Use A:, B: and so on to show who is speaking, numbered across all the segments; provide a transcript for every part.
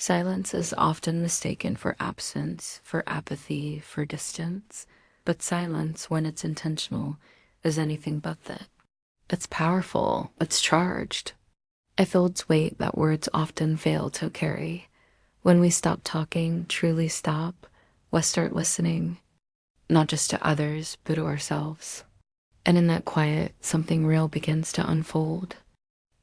A: Silence is often mistaken for absence, for apathy, for distance, but silence, when it's intentional, is anything but that. It's powerful, it's charged. It holds weight that words often fail to carry. When we stop talking, truly stop, we start listening, not just to others, but to ourselves. And in that quiet, something real begins to unfold.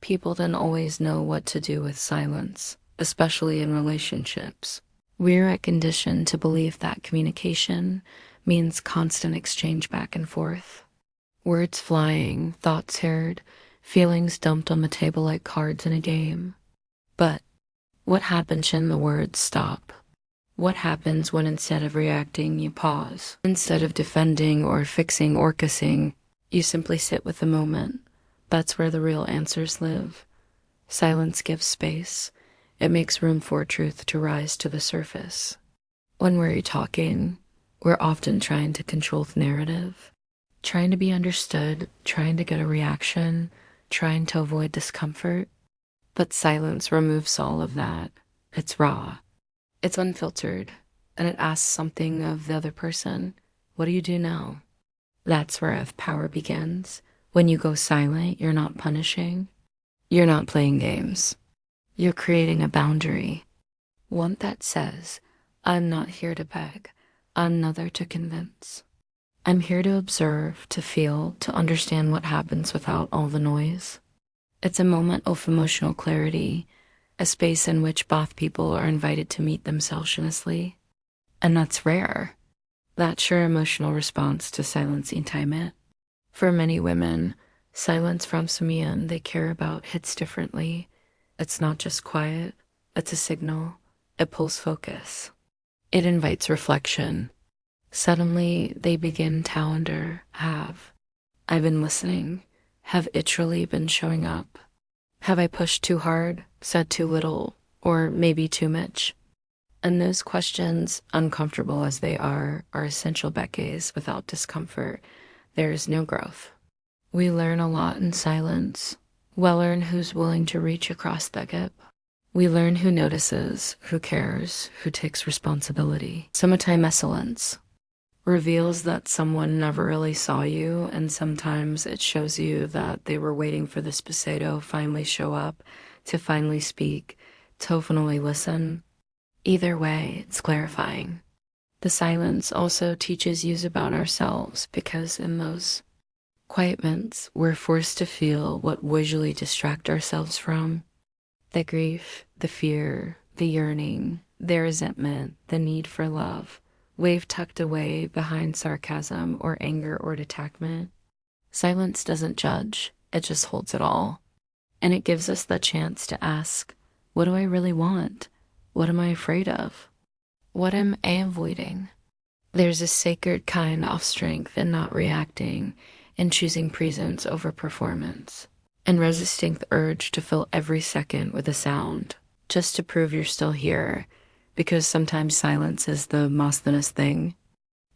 A: People don't always know what to do with silence, especially in relationships. We're conditioned to believe that communication means constant exchange back and forth. Words flying, thoughts heard, feelings dumped on the table like cards in a game. But what happens when the words stop? What happens when instead of reacting, you pause? Instead of defending or fixing or kissing, you simply sit with the moment. That's where the real answers live. Silence gives space. It makes room for truth to rise to the surface. When we're talking, we're often trying to control the narrative, trying to be understood, trying to get a reaction, trying to avoid discomfort. But silence removes all of that. It's raw. It's unfiltered, and it asks something of the other person. What do you do now? That's where power begins. When you go silent, you're not punishing. You're not playing games. You're creating a boundary. One that says, I'm not here to beg. I'm not there to convince. I'm here to observe, to feel, to understand what happens without all the noise. It's a moment of emotional clarity, a space in which both people are invited to meet themselves honestly. And that's rare. That's your emotional response to silence intimate. For many women, silence from someone they care about hits differently. It's not just quiet, it's a signal. It pulls focus. It invites reflection. Suddenly, they begin to wonder, have I been listening? Have it truly been showing up? Have I pushed too hard, said too little, or maybe too much? And those questions, uncomfortable as they are essential becques. Without discomfort, there is no growth. We learn a lot in silence. We learn who's willing to reach across the gap. We learn who notices, who cares, who takes responsibility. Sometimes excellence reveals that someone never really saw you, and sometimes it shows you that they were waiting for this potato finally show up, to finally speak, to finally listen. Either way, it's clarifying. The silence also teaches you about ourselves, because in those quiet moments, we're forced to feel what we usually distract ourselves from. The grief, the fear, the yearning, the resentment, the need for love, wave tucked away behind sarcasm or anger or detachment. Silence doesn't judge, it just holds it all. And it gives us the chance to ask, what do I really want? What am I afraid of? What am I avoiding? There's a sacred kind of strength in not reacting, in choosing presence over performance, and resisting the urge to fill every second with a sound, just to prove you're still here, because sometimes silence is the most honest thing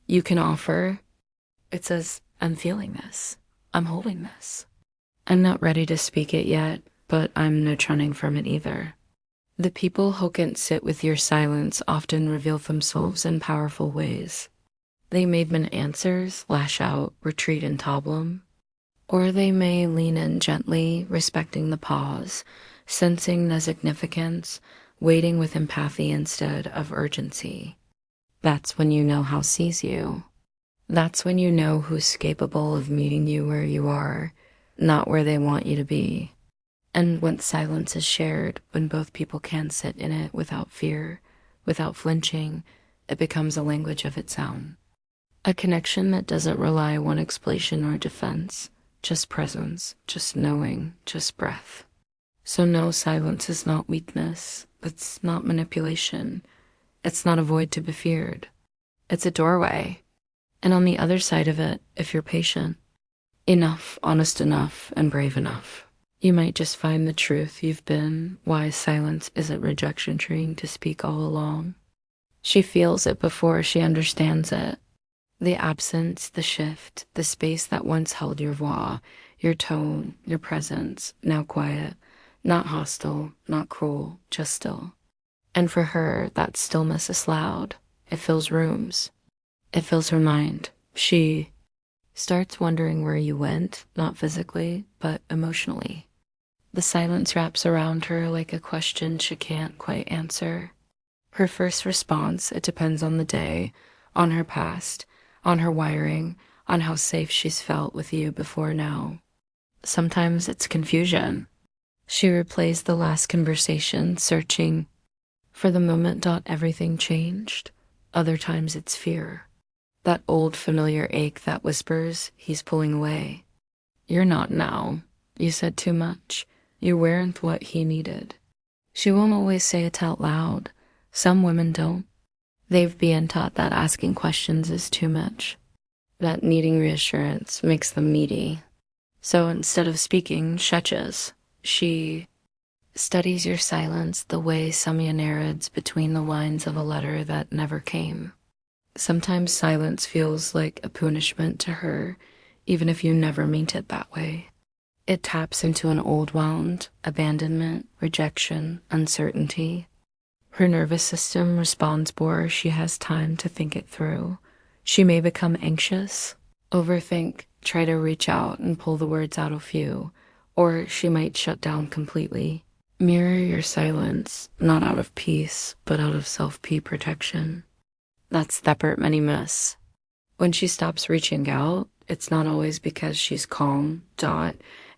A: you can offer. It says, I'm feeling this. I'm holding this. I'm not ready to speak it yet, but I'm not running from it either. The people who can sit with your silence often reveal themselves in powerful ways. They may demand answers, lash out, retreat and problem. Or they may lean in gently, respecting the pause, sensing the significance, waiting with empathy instead of urgency. That's when you know how sees you. That's when you know who's capable of meeting you where you are, not where they want you to be. And when silence is shared, when both people can sit in it without fear, without flinching, it becomes a language of its own. A connection that doesn't rely on explanation or defense, just presence, just knowing, just breath. So no, silence is not weakness. It's not manipulation. It's not a void to be feared. It's a doorway. And on the other side of it, if you're patient, enough, honest enough, and brave enough, you might just find the truth you've been, why silence isn't rejection trying to speak all along. She feels it before she understands it. The absence, the shift, the space that once held your voix, your tone, your presence, now quiet, not hostile, not cruel, just still. And for her, that stillness is loud. It fills rooms. It fills her mind. She starts wondering where you went, not physically, but emotionally. The silence wraps around her like a question she can't quite answer. Her first response, it depends on the day, on her past, on her wiring, on how safe she's felt with you before now. Sometimes it's confusion. She replays the last conversation, searching for the moment everything changed. Other times it's fear. That old familiar ache that whispers, he's pulling away. You're not now. You said too much. You weren't what he needed. She won't always say it out loud. Some women don't. They've been taught that asking questions is too much, that needing reassurance makes them needy. So instead of speaking, she studies your silence the way Samyana reads between the lines of a letter that never came. Sometimes silence feels like a punishment to her, even if you never meant it that way. It taps into an old wound, abandonment, rejection, uncertainty. Her nervous system responds before she has time to think it through. She may become anxious, overthink, try to reach out and pull the words out of you, or she might shut down completely. Mirror your silence, not out of peace, but out of self-protection. That's the part many miss. When she stops reaching out, it's not always because she's calm.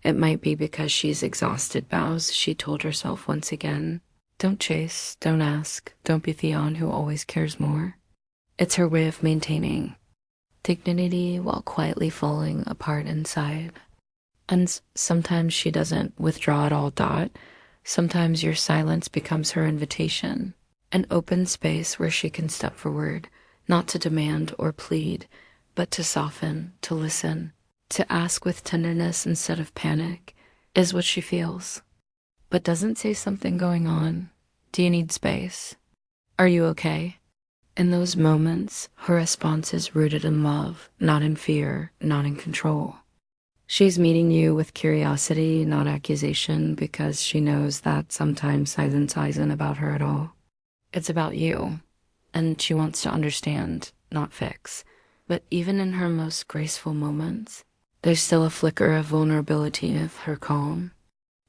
A: It might be because she's exhausted vows she told herself once again. Don't chase, don't ask, don't be the one who always cares more. It's her way of maintaining dignity while quietly falling apart inside. And sometimes she doesn't withdraw at all. Sometimes your silence becomes her invitation, an open space where she can step forward, not to demand or plead, but to soften, to listen, to ask with tenderness instead of panic, is what she feels. But doesn't say something going on. Do you need space? Are you okay? In those moments, her response is rooted in love, not in fear, not in control. She's meeting you with curiosity, not accusation, because she knows that sometimes silence isn't about her at all. It's about you, and she wants to understand, not fix. But even in her most graceful moments, there's still a flicker of vulnerability of her calm.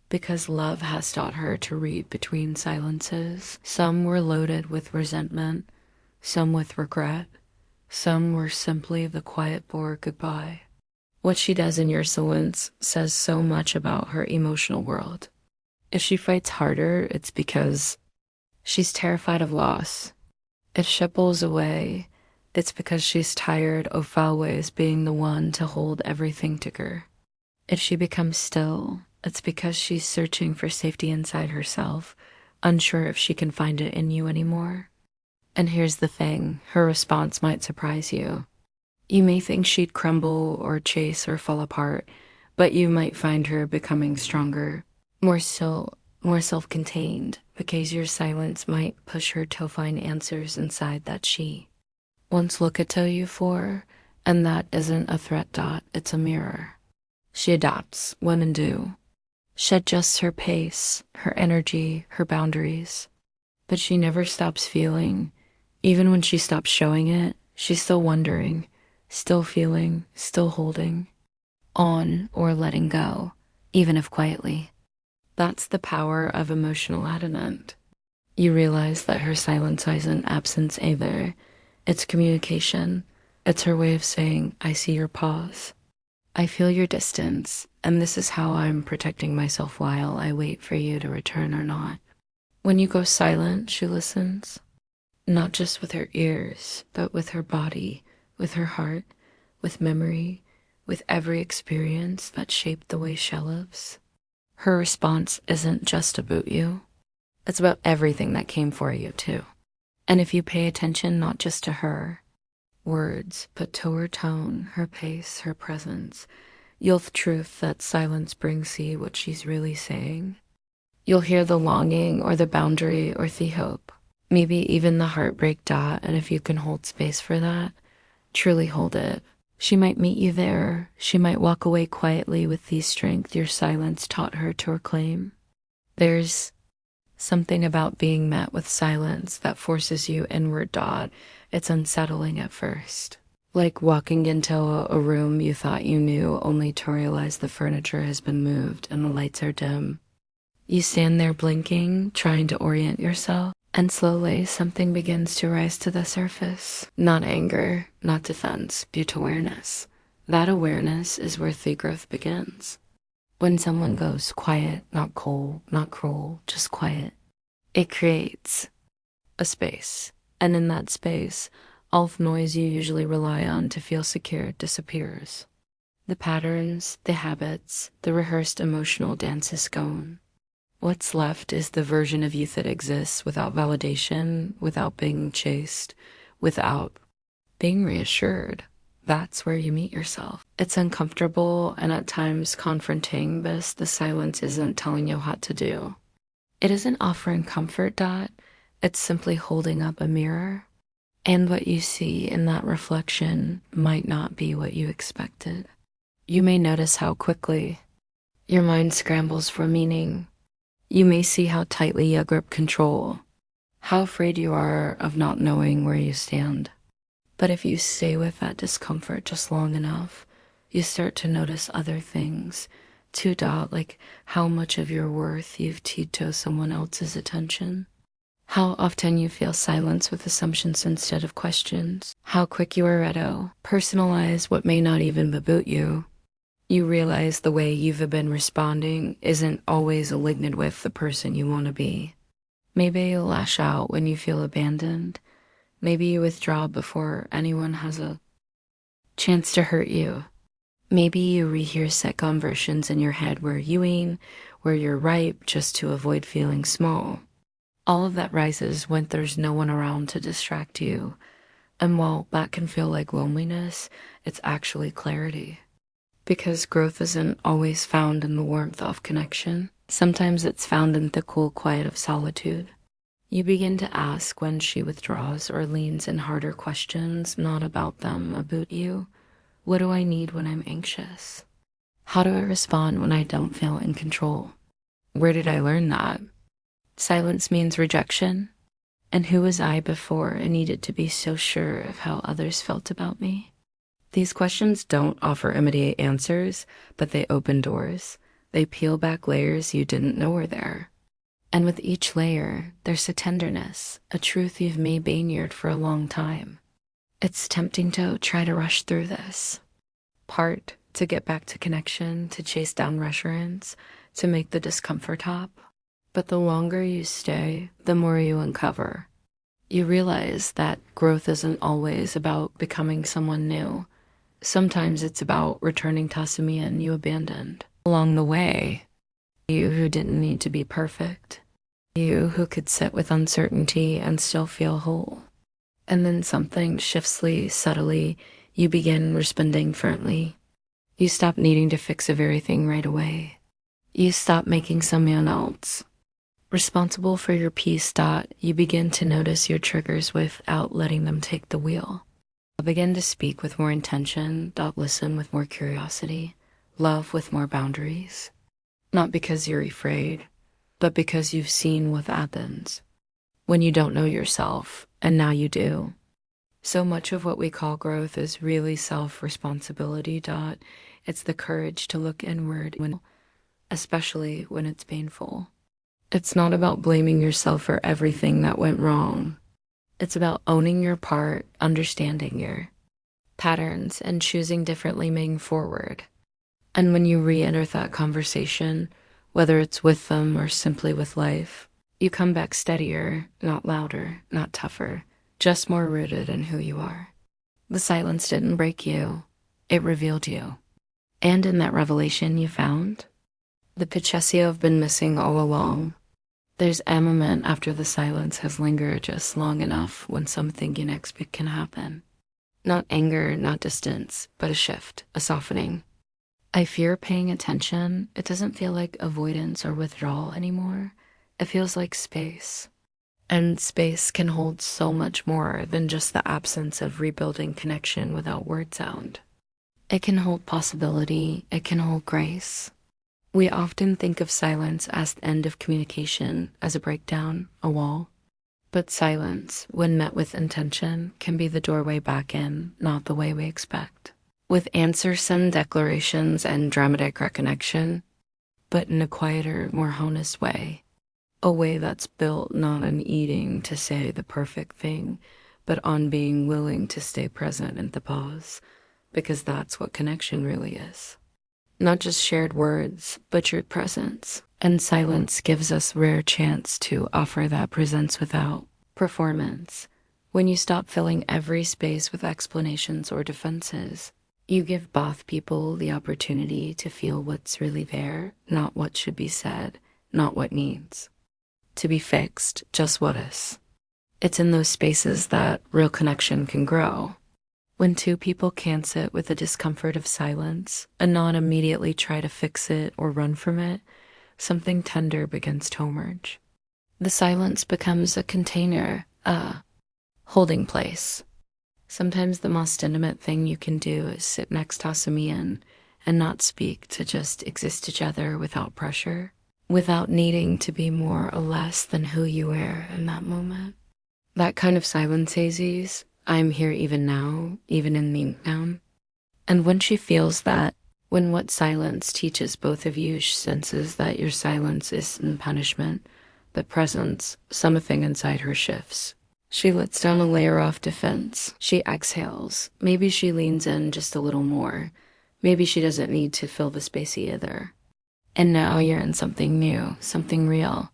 A: Because love has taught her to read between silences. Some were loaded with resentment, some with regret, some were simply the quiet bore goodbye. What she does in your silence says so much about her emotional world. If she fights harder, it's because she's terrified of loss. If she pulls away, it's because she's tired of always being the one to hold everything together. If she becomes still, it's because she's searching for safety inside herself, unsure if she can find it in you anymore. And here's the thing, her response might surprise you. You may think she'd crumble or chase or fall apart, but you might find her becoming stronger, more self-contained, because your silence might push her to find answers inside that she once looked to you for, and that isn't a threat. It's a mirror. She adapts when and do. She adjusts her pace, her energy, her boundaries, but she never stops feeling. Even when she stops showing it, she's still wondering, still feeling, still holding on or letting go, even if quietly. That's the power of emotional attunement. You realize that her silence isn't absence either. It's communication. It's her way of saying, I see your pause. I feel your distance, and this is how I'm protecting myself while I wait for you to return or not. When you go silent, she listens, not just with her ears, but with her body, with her heart, with memory, with every experience that shaped the way she lives. Her response isn't just about you. It's about everything that came for you, too. And if you pay attention not just to her words, but to her tone, her pace, her presence, you'll the truth that silence brings see what she's really saying. You'll hear the longing or the boundary or the hope, maybe even the heartbreak. And if you can hold space for that, truly hold it. She might meet you there. She might walk away quietly with the strength your silence taught her to reclaim. There's Something about being met with silence that forces you inward. It's unsettling at first. Like walking into a room you thought you knew, only to realize the furniture has been moved and the lights are dim. You stand there blinking, trying to orient yourself, and slowly something begins to rise to the surface. Not anger, not defense, but awareness. That awareness is where the growth begins. When someone goes quiet, not cold, not cruel, just quiet, it creates a space. And in that space, all the noise you usually rely on to feel secure disappears. The patterns, the habits, the rehearsed emotional dance is gone. What's left is the version of you that exists without validation, without being chased, without being reassured. That's where you meet yourself. It's uncomfortable and at times confronting, but the silence isn't telling you what to do. It isn't offering comfort. It's simply holding up a mirror. And what you see in that reflection might not be what you expected. You may notice how quickly your mind scrambles for meaning. You may see how tightly you grip control, how afraid you are of not knowing where you stand. But if you stay with that discomfort just long enough, you start to notice other things too. Like how much of your worth you've tied to someone else's attention. How often you feel silence with assumptions instead of questions. How quick you are to personalize what may not even beboot you. You realize the way you've been responding isn't always aligned with the person you want to be. Maybe you lash out when you feel abandoned. Maybe you withdraw before anyone has a chance to hurt you. Maybe you rehear set conversions in your head where you're right just to avoid feeling small. All of that rises when there's no one around to distract you. And while that can feel like loneliness, it's actually clarity. Because growth isn't always found in the warmth of connection. Sometimes it's found in the cool quiet of solitude. You begin to ask when she withdraws or leans in harder questions, not about them, about you. What do I need when I'm anxious? How do I respond when I don't feel in control? Where did I learn that? Silence means rejection. And who was I before I needed to be so sure of how others felt about me? These questions don't offer immediate answers, but they open doors. They peel back layers you didn't know were there. And with each layer, there's a tenderness, a truth you've made bainyard for a long time. It's tempting to try to rush through this part, to get back to connection, to chase down reassurance, to make the discomfort hop. But the longer you stay, the more you uncover. You realize that growth isn't always about becoming someone new. Sometimes it's about returning to someone you abandoned along the way. You who didn't need to be perfect. You who could sit with uncertainty and still feel whole. And then something shifts subtly. You begin responding differently. You stop needing to fix everything right away. You stop making someone else responsible for your peace. You begin to notice your triggers without letting them take the wheel. Begin to speak with more intention. Listen with more curiosity. Love with more boundaries. Not because you're afraid, but because you've seen what happens when you don't know yourself, and now you do. So much of what we call growth is really self-responsibility. It's the courage to look inward, especially when it's painful. It's not about blaming yourself for everything that went wrong. It's about owning your part, understanding your patterns, and choosing differently moving forward. And when you re-enter that conversation, whether it's with them or simply with life, you come back steadier, not louder, not tougher, just more rooted in who you are. The silence didn't break you, it revealed you. And in that revelation you found the pieces you've been missing all along. There's a moment after the silence has lingered just long enough when something unexpected can happen. Not anger, not distance, but a shift, a softening. I fear paying attention. It doesn't feel like avoidance or withdrawal anymore. It feels like space. And space can hold so much more than just the absence of rebuilding connection without word sound. It can hold possibility. It can hold grace. We often think of silence as the end of communication, as a breakdown, a wall. But silence, when met with intention, can be the doorway back in, not the way we expect. With answers and declarations and dramatic reconnection, but in a quieter, more honest way. A way that's built not on eating to say the perfect thing, but on being willing to stay present in the pause, because that's what connection really is. Not just shared words, but your presence. And silence gives us rare chance to offer that presence without performance. When you stop filling every space with explanations or defenses, you give both people the opportunity to feel what's really there, not what should be said, not what needs to be fixed, just what is. It's in those spaces that real connection can grow. When two people can sit with the discomfort of silence and not immediately try to fix it or run from it, something tender begins to emerge. The silence becomes a container, a holding place. Sometimes the most intimate thing you can do is sit next to Asamian and not speak, to just exist together without pressure, without needing to be more or less than who you were in that moment. That kind of silence says, I'm here even now, even in the now. And when she feels that, when what silence teaches both of you, she senses that your silence isn't punishment, but presence, something inside her shifts. She lets down a layer of defense. She exhales. Maybe she leans in just a little more. Maybe she doesn't need to fill the space either. And now you're in something new, something real.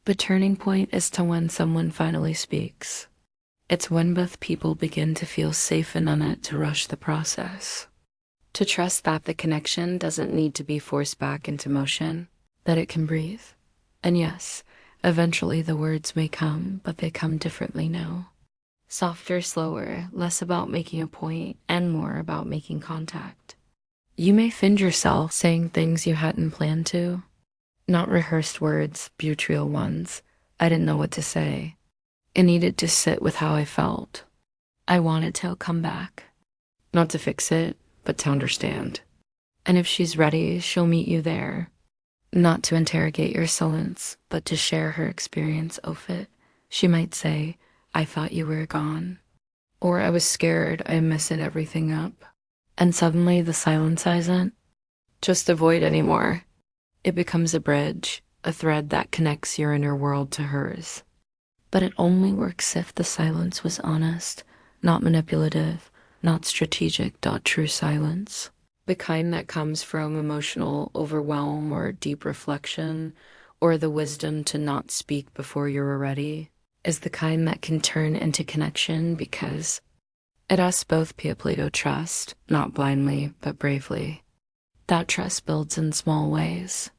A: The turning point is to when someone finally speaks. It's when both people begin to feel safe enough to rush the process. To trust that the connection doesn't need to be forced back into motion, that it can breathe. And yes, eventually the words may come, but they come differently now. Softer, slower, less about making a point, and more about making contact. You may find yourself saying things you hadn't planned to. Not rehearsed words, butyrial ones. I didn't know what to say. It needed to sit with how I felt. I wanted to come back. Not to fix it, but to understand. And if she's ready, she'll meet you there. Not to interrogate your silence, but to share her experience of it. She might say, I thought you were gone. Or I was scared I messed everything up. And suddenly the silence isn't just a void anymore. It becomes a bridge, a thread that connects your inner world to hers. But it only works if the silence was honest, not manipulative, not strategic, true silence. The kind that comes from emotional overwhelm or deep reflection, or the wisdom to not speak before you're ready, is the kind that can turn into connection because it asks both people to trust, not blindly, but bravely. That trust builds in small ways.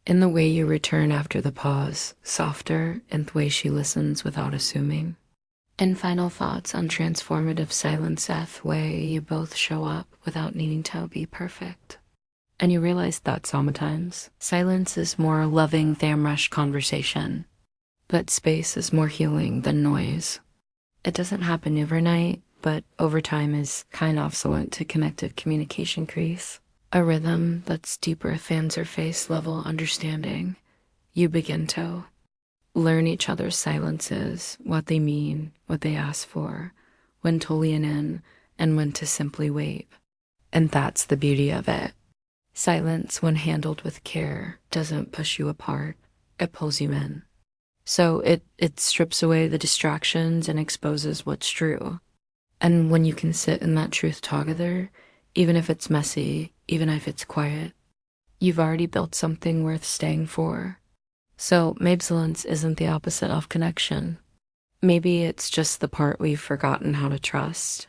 A: In the way you return after the pause, softer, in the way she listens without assuming. And final thoughts on transformative silence, the way you both show up without needing to be perfect. And you realize that sometimes silence is more loving than rush conversation, but space is more healing than noise. It doesn't happen overnight, but over time is kind of excellent to connected communication crease. A rhythm that's deeper than surface level understanding. You begin to learn each other's silences, what they mean, what they ask for, when to lean in, and when to simply wait. And that's the beauty of it. Silence, when handled with care, doesn't push you apart, it pulls you in. So it strips away the distractions and exposes what's true. And when you can sit in that truth together, even if it's messy, even if it's quiet, you've already built something worth staying for. So maybe silence isn't the opposite of connection. Maybe it's just the part we've forgotten how to trust.